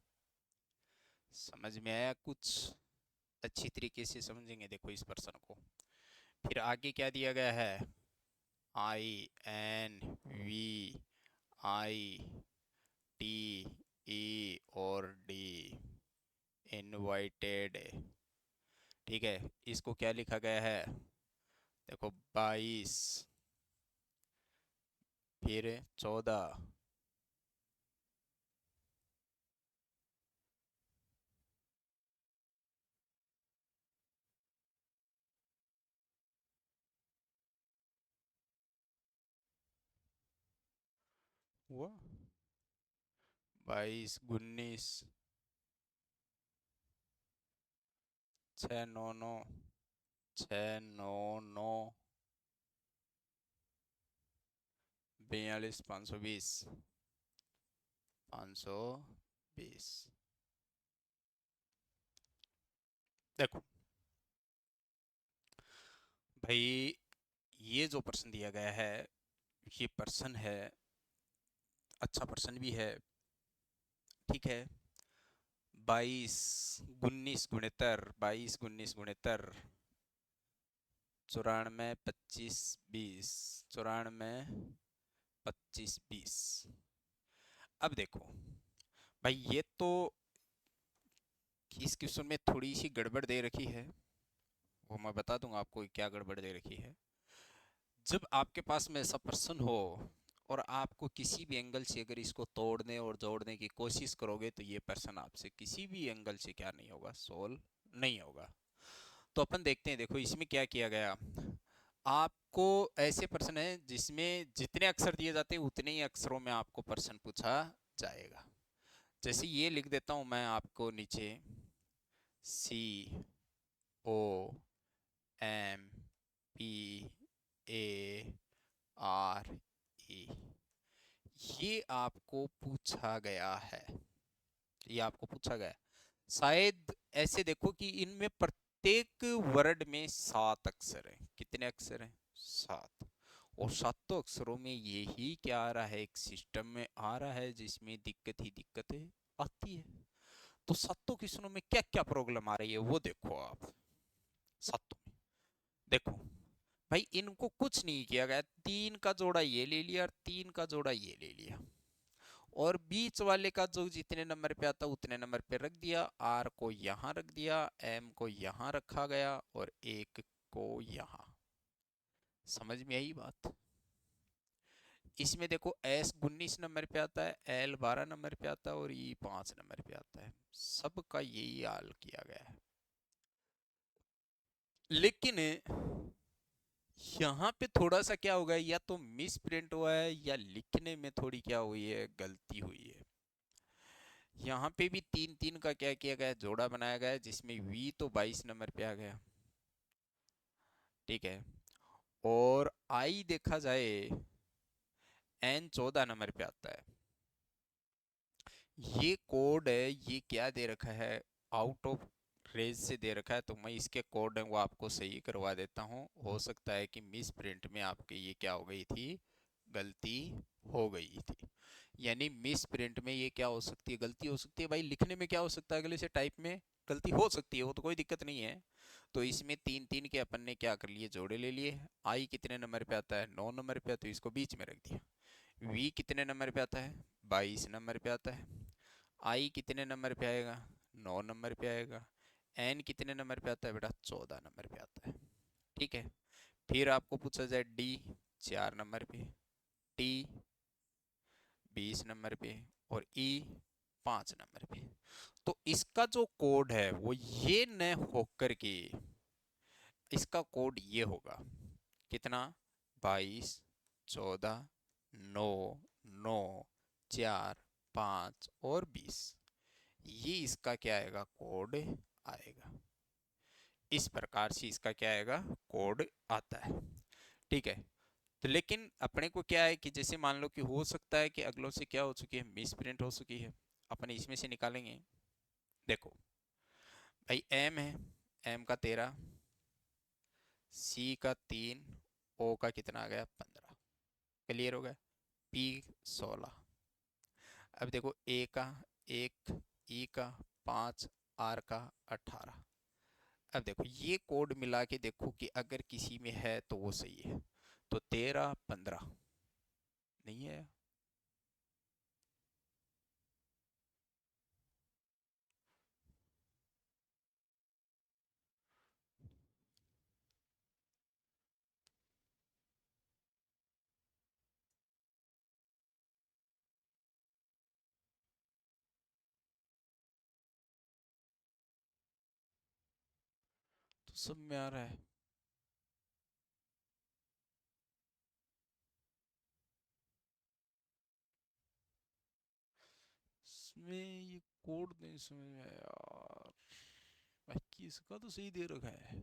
समझ में आया कुछ, अच्छी तरीके से समझेंगे देखो इस पर्सन को। फिर आगे क्या दिया गया है, I N V I T E और डी, इनवाइटेड। ठीक है, इसको क्या लिखा गया है, देखो 22, फिर 14, हुआ 22 19, 6 9 9, 6 9 9, 42 520, 520। देखो भाई ये जो प्रश्न दिया गया है, ये पर्सन है, अच्छा पर्सन भी है। ठीक है, 22 19 गुणितर 94 25 20, 94 25 20। अब देखो भाई ये तो इस क्वेश्चन में थोड़ी सी गड़बड़ दे रखी है, वो मैं बता दूंगा आपको क्या गड़बड़ दे रखी है। जब आपके पास में ऐसा प्रश्न हो और आपको किसी भी एंगल से अगर इसको तोड़ने और जोड़ने की कोशिश करोगे, तो ये प्रश्न आपसे किसी भी एंगल से क्या नहीं होगा, सोल्व नहीं होगा। तो अपन देखते हैं। देखो इसमें क्या किया गया, आपको ऐसे प्रश्न है जिसमें जितने अक्षर दिए जाते हैं उतने ही अक्षरों में आपको प्रश्न पूछा जाएगा। जैसे ये लिख देता हूं मैं आपको नीचे, C O M P A R A, ये आपको पूछा गया है, ये आपको पूछा गया है। शायद ऐसे देखो कि इनमें प्रत्येक वर्ड में 7 अक्षर हैं। कितने अक्षर हैं? 7। और सातों अक्षरों में यही क्या आ रहा है, एक सिस्टम में आ रहा है जिसमें दिक्कत ही दिक्कतें आती है। तो सातों क्वेश्चनों में क्या क्या प्रॉब्लम आ रही है वो देखो आप। सातों में देखो भाई, इनको कुछ नहीं किया गया, 3 का जोड़ा ये ले लिया और 3 का जोड़ा ये ले लिया, और बीच वाले का जो जितने नंबर पे आता उतने नंबर पे रख दिया। आर को यहाँ रख दिया, एम को यहाँ रखा गया और एक को यहाँ। समझ में आई बात? इसमें देखो एस 19 नंबर पे आता है, एल 12 नंबर पे आता है और ई 5 नंबर पे आता है। सबका यही हाल किया गया है। लेकिन यहाँ पे थोड़ा सा क्या होगा, या तो मिस प्रिंट हुआ है या लिखने में थोड़ी क्या हुई है, गलती हुई है। यहाँ पे भी 3 3 का क्या किया गया है, जोड़ा बनाया गया है, जिसमें वी तो 22 नंबर पे आ गया। ठीक है। और आई देखा जाए, एन 14 नंबर पे आता है। ये कोड है, ये क्या दे रखा है, आउट ऑफ रेंज से दे रखा है, तो मैं इसके कोड है वो आपको सही करवा देता हूँ। हो सकता है कि मिस प्रिंट में आपके ये क्या हो गई थी, गलती हो गई थी। यानी मिस प्रिंट में ये क्या हो सकती है, गलती हो सकती है। भाई लिखने में क्या हो सकता है, अगले से टाइप में गलती हो सकती है, वो तो कोई दिक्कत नहीं है। तो इसमें 3 3 के अपन ने क्या कर लिए, जोड़े ले लिए। आई कितने नंबर पे आता है, 9 नंबर पे, तो इसको बीच में रख दिया। वी कितने नंबर पे आता है, 22 नंबर पे आता है। आई कितने नंबर पे आएगा, 9 नंबर पे आएगा। एन कितने नंबर पे आता है बेटा, 14 नंबर पे आता है। ठीक है। फिर आपको पूछा जाए डी 4 नंबर पे, टी 20 नंबर पे और ई 5 नंबर पे। तो इसका जो कोड है वो ये न होकर के, इसका कोड ये होगा। कितना, 22 14 9 9 4 5 और 20। ये इसका क्या आएगा, कोड आएगा। इस प्रकार से इसका क्या आएगा, कोड आता है। ठीक है। तो लेकिन अपने को क्या है कि जैसे मान लो कि हो सकता है कि अगलों से क्या हो चुकी है, मिस प्रिंट हो चुकी है। अपन इसमें से निकालेंगे। देखो भाई, एम है, एम का 13, सी का 3, ओ का कितना आ गया, 15। क्लियर हो गया। पी 16। अब देखो ए का 1, ई का 5, आर का 18। अब देखो ये कोड मिला के देखो कि अगर किसी में है तो वो सही है। तो 13 15 नहीं है। तो सब में आ रहा है। इसमें ये कोड नहीं समझ में आया यार। बाकी इसका तो सही दे रखा है।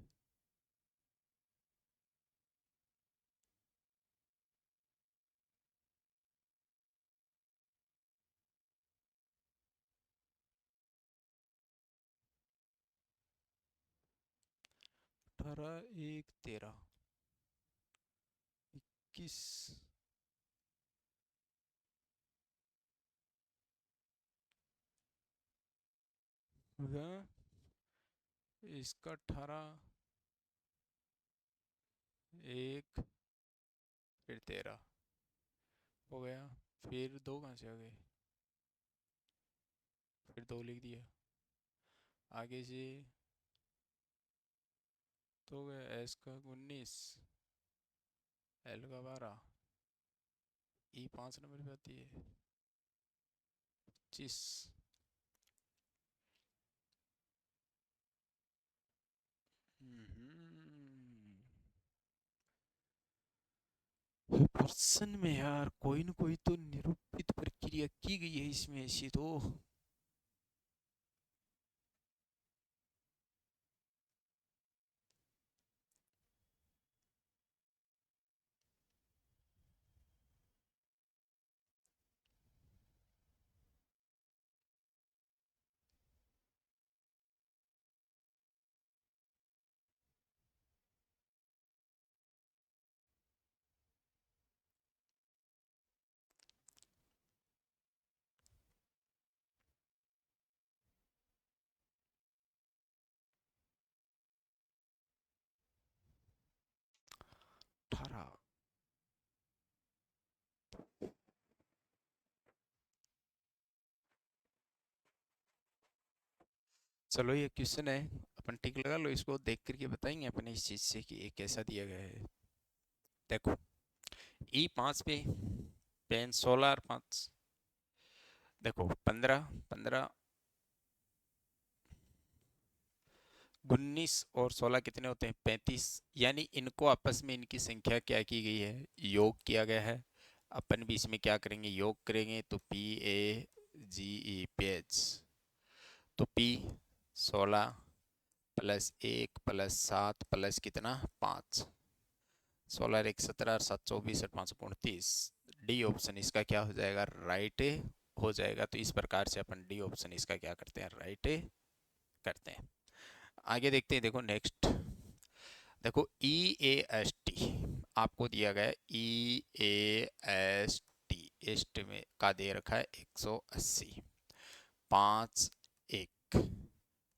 अठारह 1 13 21 इसका 18 1 फिर 13 हो गया। फिर दो कहाँ से आ गए, फिर दो लिख दिया आगे से। तो हो गया एस का 19, एल का 12, ई 5 नंबर पे आती है 25। पर्सन में यार कोई न कोई तो निरूपित प्रक्रिया की गई है इसमें ऐसी तो। चलो ये क्वेश्चन है, अपन टिक लगा लो, इसको देख करके बताएंगे अपने इस चीज से कि ये कैसा दिया गया है। देखो E5 पे पेन 16 और 5, देखो 15 15 19 और 16 कितने होते हैं 35, यानी इनको आपस में इनकी संख्या क्या की गई है, योग किया गया है। अपन भी इसमें क्या करेंगे, योग करेंगे, तो PAGE तो P 16 प्लस 1 प्लस 7 प्लस कितना 5, 16 और 1 17 और 7 24 और 5 29। डी ऑप्शन इसका क्या हो जाएगा, राइट हो जाएगा। तो इस प्रकार से अपन डी ऑप्शन इसका क्या करते हैं, राइट करते हैं। आगे देखते हैं, देखो नेक्स्ट, देखो EAST आपको दिया गया है, EAST एस्ट में का दे रखा है 180, 5 1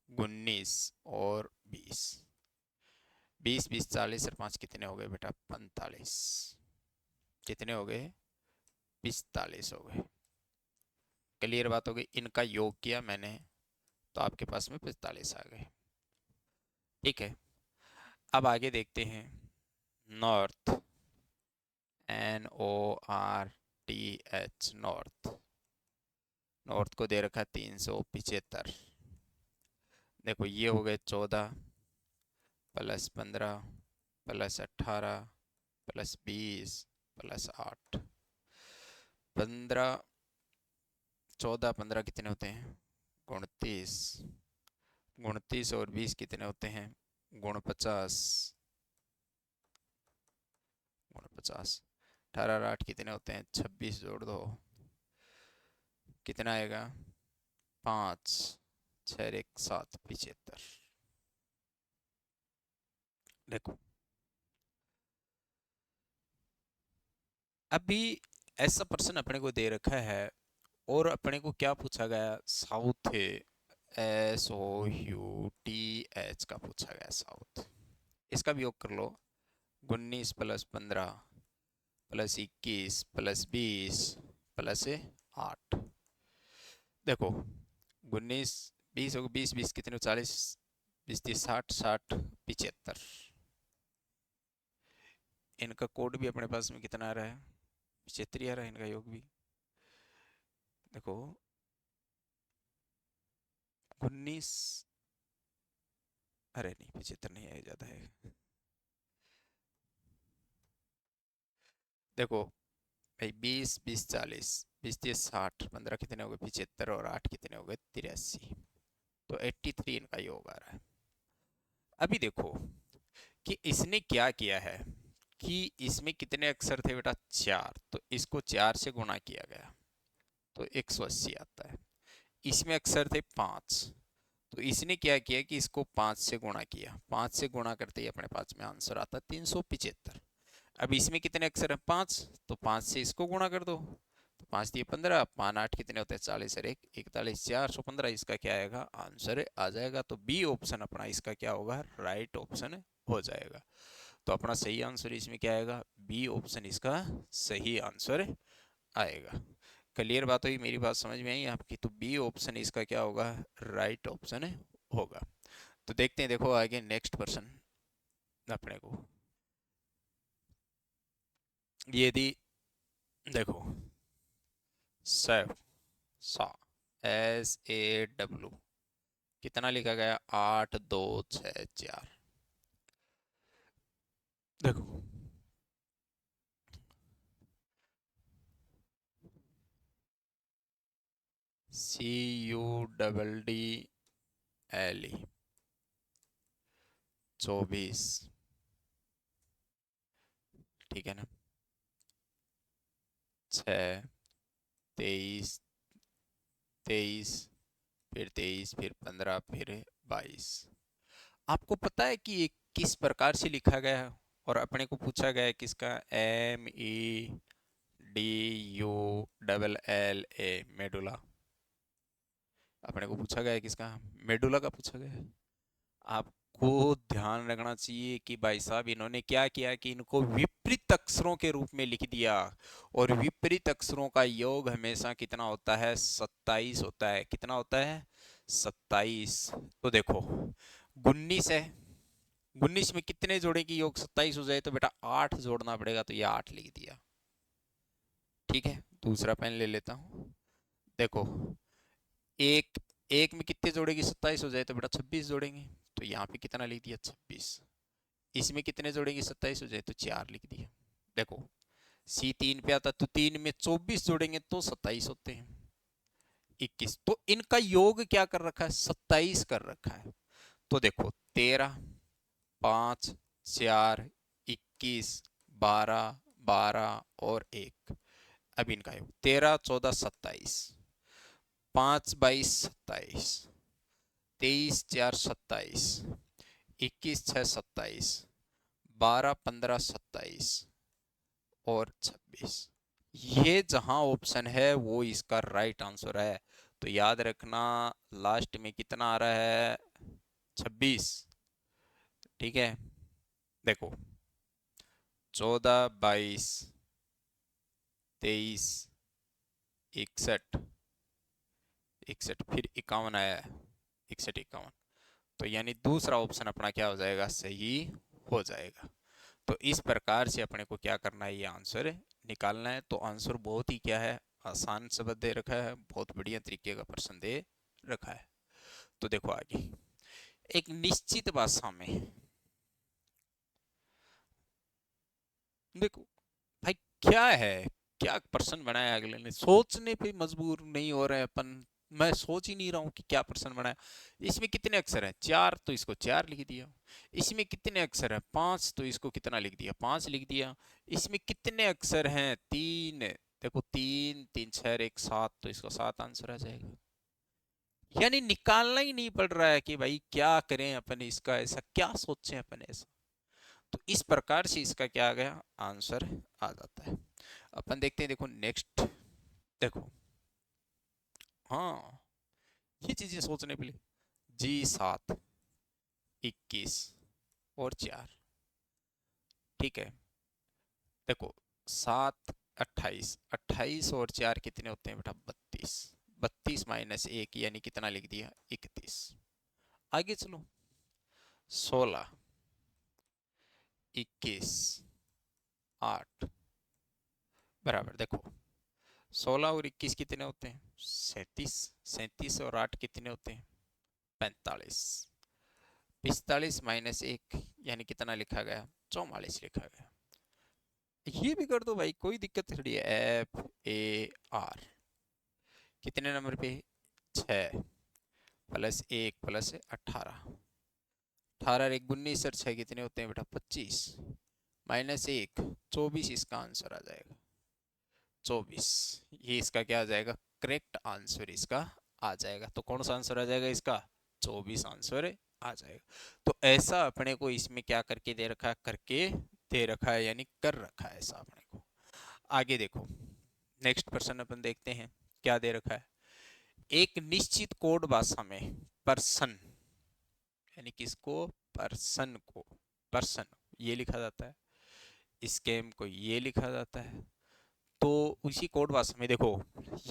19 और 20, 20 20 40 और 5 कितने हो गए बेटा 45, कितने हो गए 45 हो गए। क्लियर बात हो गई, इनका योग किया मैंने तो आपके पास में 45 आ गए। ठीक है, अब आगे देखते हैं नॉर्थ, NORTH नॉर्थ, नॉर्थ को दे रखा 375। देखो ये हो गए 14 प्लस 15 प्लस 18 प्लस 20 प्लस 8, 15 14 15 कितने होते हैं 29, 29 और 20 कितने होते हैं 49, 49, 18 और 8 कितने होते हैं 26, जोड़ दो कितना आएगा 5 6 1 7 75। देखो अभी ऐसा प्रश्न अपने को दे रखा है और अपने को क्या पूछा गया, साउथ है, SOUTH का पूछा गया साउथ। इसका भी योग कर लो, 19 प्लस 15 प्लस 21 प्लस 20 प्लस 8। देखो 19 20 हो गए, 20 20 कितने 40, 20 30 60 60 75। इनका कोड भी अपने पास में कितना आ रहा है 75 आ रहा है, इनका योग भी देखो 19, अरे नहीं 75 नहीं है, ज़्यादा है। देखो भाई 20 20 40 20 30 60 15 कितने हो गए 75 और 8 कितने हो गए 83, तो 83 इनका योग आ रहा है। अभी देखो कि इसने क्या किया है कि इसमें कितने अक्षर थे बेटा 4, तो इसको 4 से गुणा किया गया तो 180 आता है। इसमें अक्षर थे 5, तो इसने क्या किया कि इसको 5 से गुणा किया, 5 से गुणा करते ही अपने पास में आंसर आता 375। अब इसमें कितने अक्षर है 5, तो 5 से इसको गुणा कर दो, तो 5 दिए 15, 5 8 कितने होते हैं 40 और 1 41, 415, इसका क्या आएगा आंसर आ जाएगा। तो बी ऑप्शन अपना इसका क्या होगा, राइट ऑप्शन हो जाएगा। तो अपना सही आंसर इसमें क्या आएगा, बी ऑप्शन इसका सही आंसर आएगा। क्लियर बात हुई, मेरी बात समझ में आई आपकी, तो बी ऑप्शन इसका क्या होगा, राइट ऑप्शन होगा। तो देखते हैं, देखो आगे नेक्स्ट पर्सन अपने को ये दी, देखो सैव सा SAW कितना लिखा गया 8 2 6 4। देखो CUDDLE 24, ठीक है ना, 6 23 23 फिर 23 फिर 15 फिर 22। आपको पता है कि ये किस प्रकार से लिखा गया है, और अपने को पूछा गया है किसका, MEDULLA मेडुला, अपने को पूछा गया है किसका, मेडुला का पूछा गया है। आपको ध्यान रखना चाहिए कि भाई साहब इन्होंने क्या किया कि इनको विपरीत अक्षरों के रूप में लिख दिया, और विपरीत अक्षरों का योग हमेशा कितना होता है 27 होता है, कितना होता है 27। तो देखो 19 है, 19 में कितने जोड़े की योग 27 हो जाए, तो बेटा 8 जोड़ना पड़ेगा, तो ये 8 लिख दिया। ठीक है, दूसरा पेन ले लेता हूँ। देखो एक एक में कितने जोड़ेगी 27 हो जाए, तो बेटा 26 जोड़ेंगे, तो यहाँ पे कितना लिख दिया 26। इसमें कितने जोड़ेंगे 27 हो जाए, तो 4 लिख दिया। देखो सी 3 पे आता, तो 3 में 24 जोड़ेंगे तो 27 होते हैं, 21। तो इनका योग क्या कर रखा है, 27 कर रखा है। तो देखो 13, 5, 4, 21, 12, 12 और 1। अब इनका योग 13, 14, 27, 5, 22, 27, 23, 4, 27, 21, 6, 27, 12, 15, 27 और 26। ये जहां ऑप्शन है वो इसका राइट आंसर है। तो याद रखना लास्ट में कितना आ रहा है, 26। ठीक है, देखो 14, 22, 23, 61, 61 फिर 51 आया है, 61, 51। तो यानी दूसरा ऑप्शन अपना क्या हो जाएगा, सही हो जाएगा। तो इस प्रकार से अपने को क्या करना है, ये आंसर निकालना है। तो आंसर बहुत ही क्या है, आसान शब्द दे रखा है, बहुत बढ़िया तरीके का प्रश्न दे रखा है। तो देखो आगे, एक निश्चित भाषा में, देखो भाई क्या है, क्या प्रश्न बनाया अगले ने, सोचने पे मजबूर नहीं हो रहे अपन। मैं सोच ही नहीं रहा हूँ कि क्या प्रश्न बनाया। इसमें कितने अक्षर हैं, 4, तो इसको 4 लिख दिया। इसमें कितने अक्षर हैं, 5, तो इसको कितना लिख दिया, 5 लिख दिया। इसमें कितने अक्षर हैं, 3, देखो 3, 3, 6, 1, 7, तो इसको 7 आंसर आ जाएगा। यानी निकालना ही नहीं पड़ रहा है कि भाई क्या करें अपन, इसका ऐसा क्या सोचें अपन ऐसा। तो इस प्रकार से इसका क्या आ गया, आंसर आ जाता है। अपन देखते हैं, देखो नेक्स्ट, देखो हाँ ये चीजें सोचने के लिए, जी 7, 21 और 4। ठीक है, देखो 7, 28, 28 और 4 कितने होते हैं बेटा, 32, 32 माइनस 1 यानी कितना लिख दिया, 31। आगे चलो, 16, 21, 8 बराबर, देखो 16 और 21 कितने होते हैं, 37, 37 और 8 कितने होते हैं, 45, 45 माइनस 1 यानी कितना लिखा गया, 44 लिखा गया। ये भी कर दो भाई, कोई दिक्कत थोड़ी है। एफ ए आर कितने नंबर पे, 6 प्लस 1 प्लस 18, 18 एक 19 और 6 कितने होते हैं बेटा, 25 माइनस 1, 24 इसका आंसर आ जाएगा, 24। ये इसका क्या आ जाएगा, करेक्ट आंसर इसका आ जाएगा। तो कौन सा आंसर आ जाएगा इसका, 24 आंसर आ जाएगा। तो ऐसा अपने को इसमें क्या करके दे रखा है, करके दे रखा है, यानी कर रखा है ऐसा अपने को। आगे देखो नेक्स्ट प्रश्न अपन देखते हैं, क्या दे रखा है। एक निश्चित कोड भाषा में पर्सन, यानी किसको, पर्सन को, पर्सन ये लिखा जाता है, स्कैम को ये लिखा जाता है। तो उसी कोड भाषा में देखो,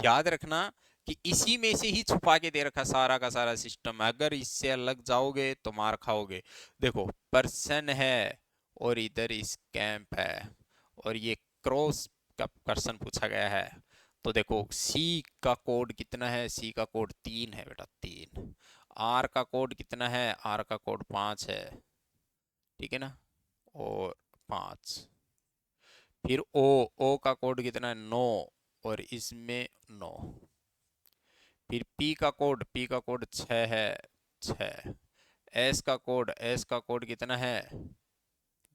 याद रखना कि इसी में से ही छुपा के दे रखा सारा का सारा सिस्टम, अगर इससे अलग जाओगे तो मार खाओगे। देखो पर्सन है और इधर स्कैम्प है, और ये क्रॉस का पर्सन पूछा गया है। तो देखो सी का कोड कितना है, सी का कोड 3 है बेटा, 3। आर का कोड कितना है, आर का कोड 5 है, ठीक है ना, और 5। फिर ओ, ओ का कोड कितना है, 9, और इसमें 9। फिर पी का कोड 6 है, 6। एस का कोड, एस का कोड कितना है,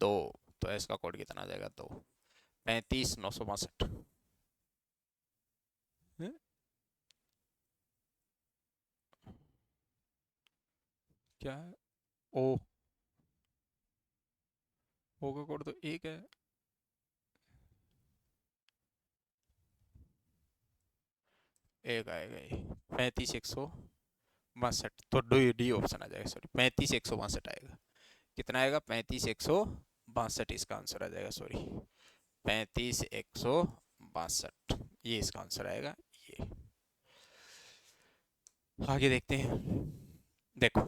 2, तो एस का कोड कितना आ जाएगा, 2। 35, 962। क्या है, ओ, ओ का कोड तो 1 है, एक आएगा ये, 35, 162। तो डी डी ऑप्शन आ जाएगा, सॉरी 35, 162 आएगा। कितना आएगा, 35, 162 इसका आंसर आ जाएगा, सॉरी 35, 162 ये इसका आंसर आएगा ये। आगे देखते हैं। देखो,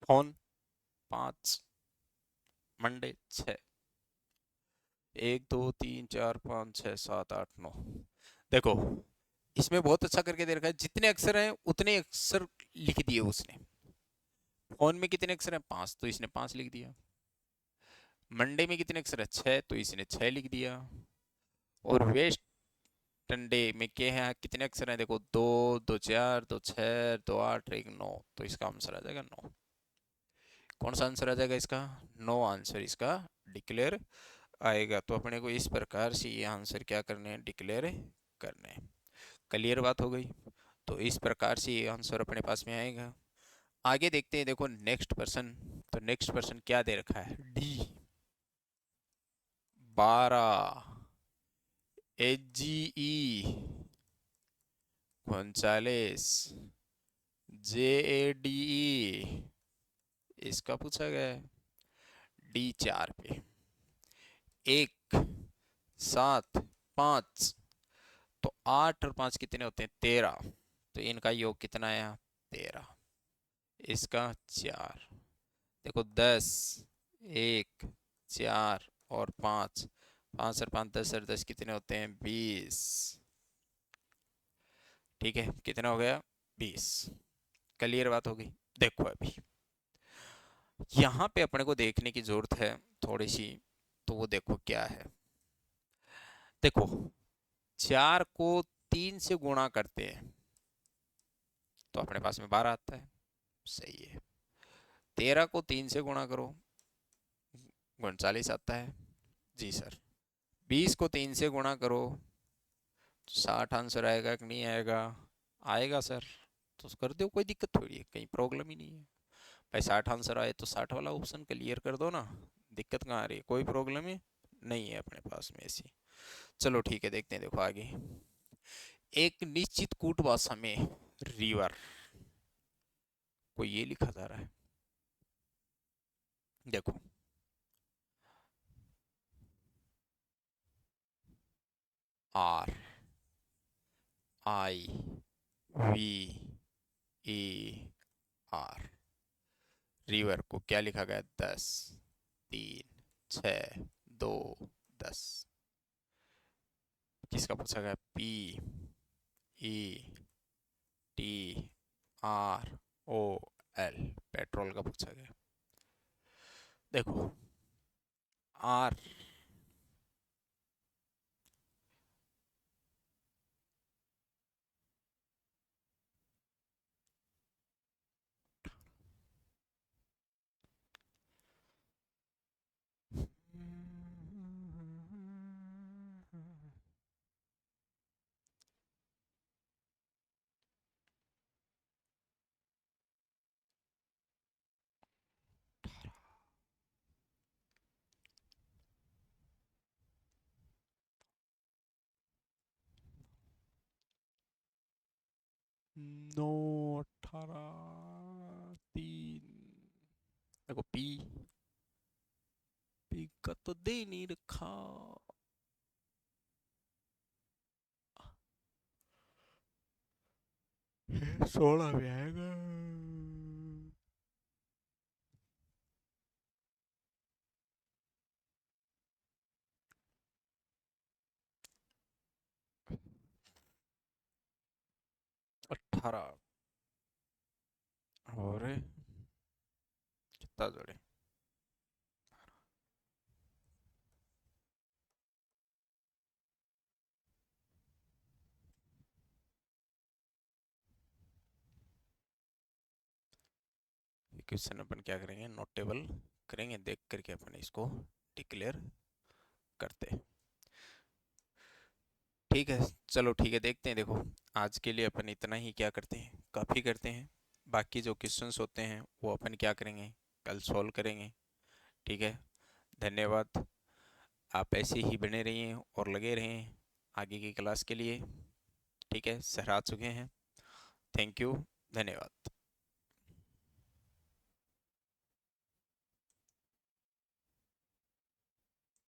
फोन 5, मंडे 6, 1 2 3 4 5 6 7 8 9। देखो, इसमें बहुत अच्छा करके दे रखा है, जितने अक्षर हैं उतने अक्षर लिख दिए उसने। फोन में कितने अक्षर हैं? 5, तो इसने 5 लिख दिया। मंडे में कितने अक्षर है? 6, तो इसने 6 लिख दिया। और वेस्ट डे में क्या है, कितने अक्षर हैं? देखो, 2 2 4 2 6 2 8 1 9, तो इसका आंसर आ जाएगा 9। कौन सा आंसर आ जाएगा इसका? 9 आंसर इसका डिक्लेयर आएगा। तो अपने को इस प्रकार से ये आंसर क्या करने हैं? डिक्लेयर करने हैं। क्लियर बात हो गई। तो इस प्रकार से ये आंसर अपने पास में आएगा। आगे देखते हैं। देखो नेक्स्ट पर्सन। तो नेक्स्ट पर्सन क्या दे रखा है? डी 12, HGE 39, JADE इसका पूछा गया है। D4 पे 1 7 5, तो 8 और 5 कितने होते हैं? 13। तो इनका योग कितना आया? 13। इसका 4। देखो 10, 1 4 और 5, 5 और 5 10 और 10 कितने होते हैं? 20। ठीक है, कितना हो गया? 20। क्लियर बात हो गई। देखो अभी यहाँ पे अपने को देखने की जरूरत है थोड़ी सी। तो वो देखो क्या है। देखो, 4 को 3 से गुणा करते हैं तो अपने पास में 12 आता है। सही है। 13 को 3 से गुणा करो, 39 आता है। जी सर। 20 को 3 से गुणा करो, 60 आंसर आएगा कि नहीं आएगा? आएगा सर। तो कर दो, कोई दिक्कत थोड़ी है, कहीं प्रॉब्लम ही नहीं है भाई। 60 आंसर आए तो 60 वाला ऑप्शन क्लियर कर दो ना। दिक्कत कहाँ आ रही है? कोई प्रॉब्लम है नहीं है अपने पास में ऐसी। चलो ठीक है, देखते हैं। देखो आगे, एक निश्चित कूट भाषा में रिवर को ये लिखा जा रहा है। देखो, RIVER। रिवर को क्या लिखा गया? 10 3 6 2 10। किसका पूछा गया? PETROL, पेट्रोल का पूछा गया। देखो, आर नौ 18 3। देखो, पी पी का तो दे नहीं रखा। 16 में आएगा। 18। और कितना जोड़े? क्वेश्चन अपन क्या करेंगे? नोटेबल करेंगे, देख करके अपन इसको डिक्लेयर करते हैं। ठीक है, चलो ठीक है, देखते हैं। देखो, आज के लिए अपन इतना ही क्या करते हैं, काफ़ी करते हैं। बाकी जो क्वेश्चंस होते हैं वो अपन क्या करेंगे? कल सॉल्व करेंगे। ठीक है। धन्यवाद। आप ऐसे ही बने रहिए और लगे रहें आगे की क्लास के लिए। ठीक है, सर आ चुके हैं। Thank you. धन्यवाद।